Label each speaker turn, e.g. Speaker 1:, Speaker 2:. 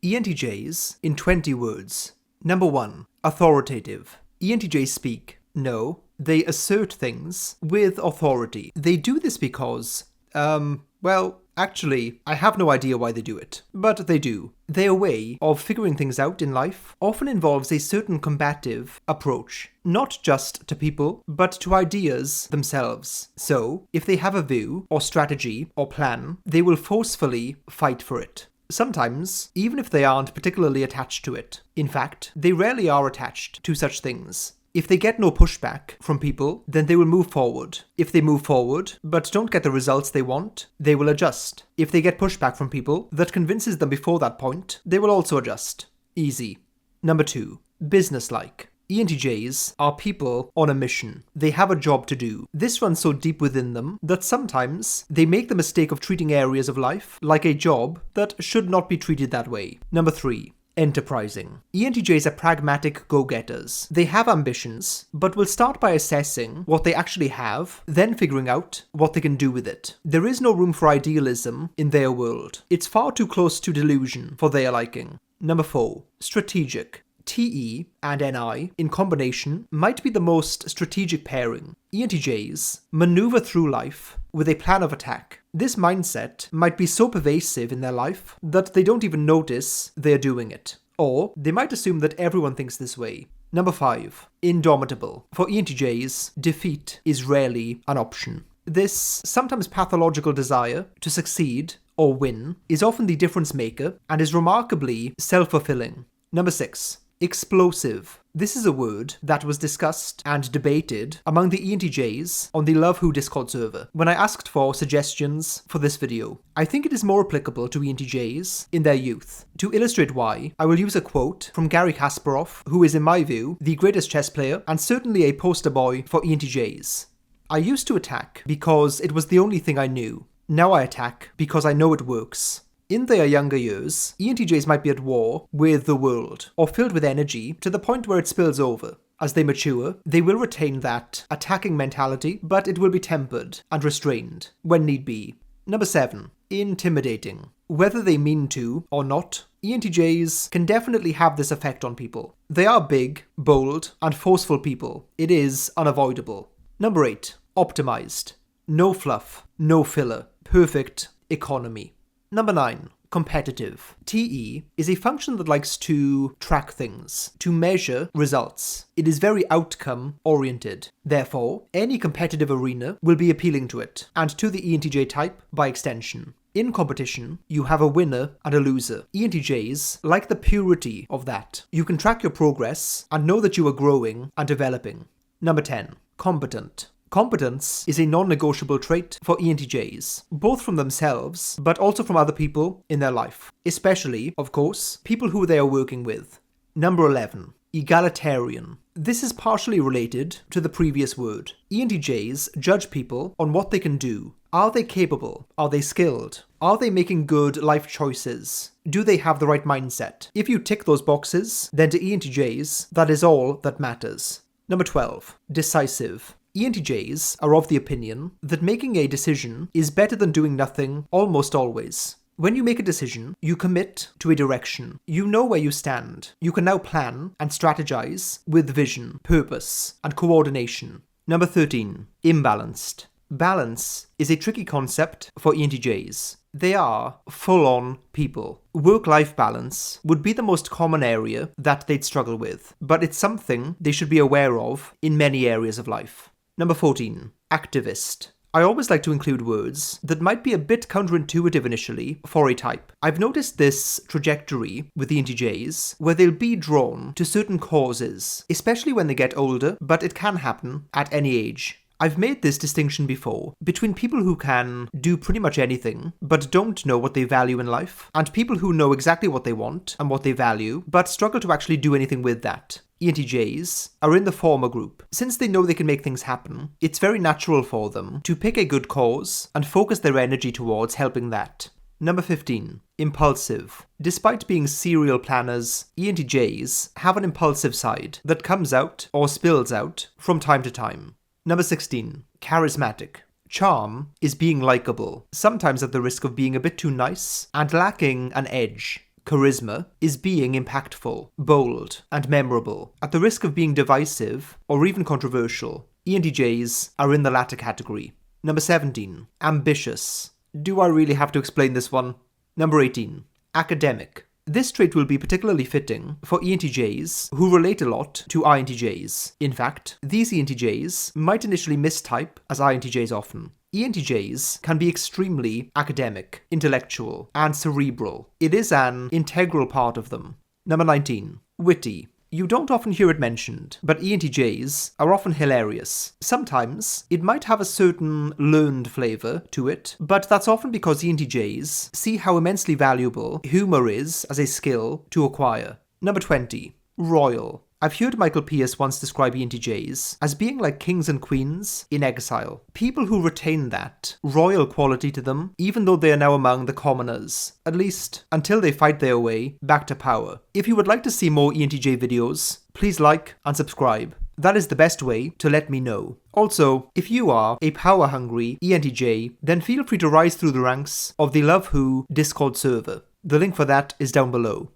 Speaker 1: ENTJs in 20 words. Number 1. Authoritative. ENTJs speak. No, they assert things with authority. They do this because, actually, I have no idea why they do it, but they do. Their way of figuring things out in life often involves a certain combative approach, not just to people, but to ideas themselves. So, if they have a view, or strategy, or plan, they will forcefully fight for it. Sometimes, even if they aren't particularly attached to it. In fact, they rarely are attached to such things. If they get no pushback from people, then they will move forward. If they move forward, but don't get the results they want, they will adjust. If they get pushback from people that convinces them before that point, they will also adjust. Easy. Number 2. Businesslike. ENTJs are people on a mission. They have a job to do. This runs so deep within them that sometimes they make the mistake of treating areas of life like a job that should not be treated that way. Number 3. Enterprising. ENTJs are pragmatic go-getters. They have ambitions, but will start by assessing what they actually have, then figuring out what they can do with it. There is no room for idealism in their world. It's far too close to delusion for their liking. Number 4. Strategic. TE and NI in combination might be the most strategic pairing. ENTJs maneuver through life with a plan of attack. This mindset might be so pervasive in their life that they don't even notice they're doing it. Or they might assume that everyone thinks this way. Number 5. Indomitable. For ENTJs, defeat is rarely an option. This sometimes pathological desire to succeed or win is often the difference maker and is remarkably self-fulfilling. Number 6. Explosive. This is a word that was discussed and debated among the ENTJs on the Love Who Discord server when I asked for suggestions for this video. I think it is more applicable to ENTJs in their youth. To illustrate why, I will use a quote from Garry Kasparov, who is in my view the greatest chess player and certainly a poster boy for ENTJs. "I used to attack because it was the only thing I knew. Now I attack because I know it works." In their younger years, ENTJs might be at war with the world, or filled with energy to the point where it spills over. As they mature, they will retain that attacking mentality, but it will be tempered and restrained when need be. Number 7. Intimidating. Whether they mean to or not, ENTJs can definitely have this effect on people. They are big, bold, and forceful people. It is unavoidable. Number 8. Optimized. No fluff, no filler, perfect economy. Number 9. Competitive. TE is a function that likes to track things, to measure results. It is very outcome-oriented. Therefore, any competitive arena will be appealing to it, and to the ENTJ type by extension. In competition, you have a winner and a loser. ENTJs like the purity of that. You can track your progress and know that you are growing and developing. Number 10. Competent. Competence is a non-negotiable trait for ENTJs, both from themselves, but also from other people in their life. Especially, of course, people who they are working with. Number 11. Egalitarian. This is partially related to the previous word. ENTJs judge people on what they can do. Are they capable? Are they skilled? Are they making good life choices? Do they have the right mindset? If you tick those boxes, then to ENTJs, that is all that matters. Number 12. Decisive. ENTJs are of the opinion that making a decision is better than doing nothing almost always. When you make a decision, you commit to a direction. You know where you stand. You can now plan and strategize with vision, purpose, and coordination. Number 13. Imbalanced. Balance is a tricky concept for ENTJs. They are full-on people. Work-life balance would be the most common area that they'd struggle with, but it's something they should be aware of in many areas of life. Number 14. Activist. I always like to include words that might be a bit counterintuitive initially for a type. I've noticed this trajectory with the ENTJs where they'll be drawn to certain causes, especially when they get older, but it can happen at any age. I've made this distinction before between people who can do pretty much anything but don't know what they value in life, and people who know exactly what they want and what they value but struggle to actually do anything with that. ENTJs are in the former group. Since they know they can make things happen, it's very natural for them to pick a good cause and focus their energy towards helping that. Number 15. Impulsive. Despite being serial planners, ENTJs have an impulsive side that comes out or spills out from time to time. Number 16. Charismatic. Charm is being likable, sometimes at the risk of being a bit too nice and lacking an edge. Charisma is being impactful, bold, and memorable, at the risk of being divisive or even controversial. ENTJs are in the latter category. Number 17. Ambitious. Do I really have to explain this one? Number 18. Academic. This trait will be particularly fitting for ENTJs who relate a lot to INTJs. In fact, these ENTJs might initially mistype as INTJs often. ENTJs can be extremely academic, intellectual, and cerebral. It is an integral part of them. Number 19. Witty. You don't often hear it mentioned, but ENTJs are often hilarious. Sometimes it might have a certain learned flavour to it, but that's often because ENTJs see how immensely valuable humour is as a skill to acquire. Number 20. Royal. I've heard Michael Pearce once describe ENTJs as being like kings and queens in exile. People who retain that royal quality to them, even though they are now among the commoners, at least until they fight their way back to power. If you would like to see more ENTJ videos, please like and subscribe. That is the best way to let me know. Also, if you are a power-hungry ENTJ, then feel free to rise through the ranks of the Love Who Discord server. The link for that is down below.